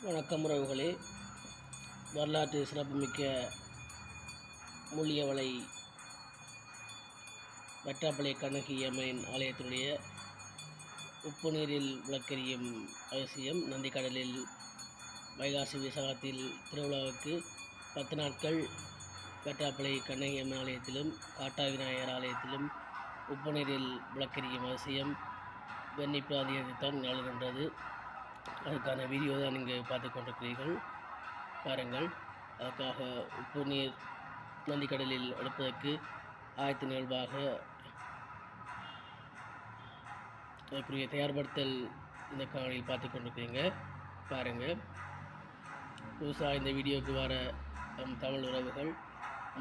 வணக்கம் உறவுகளே. வரலாற்று சிறப்புமிக்க முள்ளியவளை வற்றாப்பளை கண்ணகி அம்மனின் ஆலயத்தினுடைய உப்பு நீரில் விளக்கெரியும் அவசியம். நந்திக்கடலில் வைகாசி விசாகத்தில் திருவிழாவுக்கு 10 நாட்கள் வற்றாப்பளை கண்ணகி அம்மன் ஆலயத்திலும் காட்டா விநாயகர் ஆலயத்திலும் உப்பு நீரில் விளக்கெரியும் அவசியம் வெண்ணி பிராந்தியத்தைத்தான் நிகழ்கின்றது. அதுக்கான வீடியோ தான் நீங்கள் பார்த்து கொண்டிருக்கிறீர்கள், பாருங்கள். அதுக்காக உப்பு நீர் நந்திக்கடலில் எடுப்பதற்கு ஆயத்த நிகழ்வாக அதற்குரிய தயார்படுத்தல் இந்த காணொலியில் பார்த்து கொண்டிருக்கிறீங்க, பாருங்கள். புதுசாக இந்த வீடியோவுக்கு வர தமிழ் உறவுகள்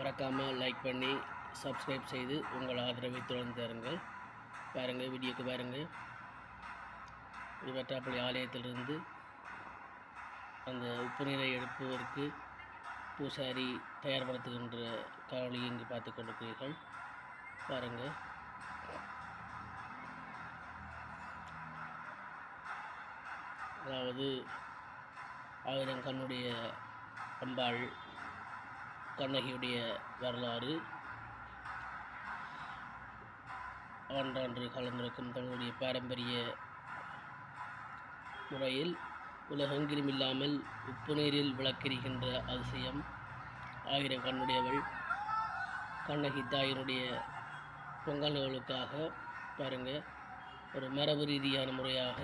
மறக்காமல் லைக் பண்ணி சப்ஸ்கிரைப் செய்து உங்கள் ஆதரவை தொடர்ந்து தருங்கள். பாருங்கள், வீடியோக்கு பாருங்கள். வற்றாப்பளை ஆலயத்திலிருந்து அந்த உப்பு நீரை எடுப்பதற்கு பூசாரி தயார்படுத்துகின்ற காணொலியை இங்கு பார்த்து கொண்டிருக்கிறீர்கள், பாருங்கள். அதாவது 1000 கண்ணுடைய அம்பாள் கண்ணகியுடைய வரலாறு ஆண்டாண்டு கலந்திருக்கும் தமிழுடைய பாரம்பரிய முறையில் உலகெங்கிலும் இல்லாமல் உப்பு நீரில் விளக்கெரிகின்ற அதிசயம் 1000 கண்ணுடையவள் கண்ணகி தாயினுடைய பொங்கல் நிகழ்வுக்காக பாருங்கள் ஒரு மரபு ரீதியான முறையாக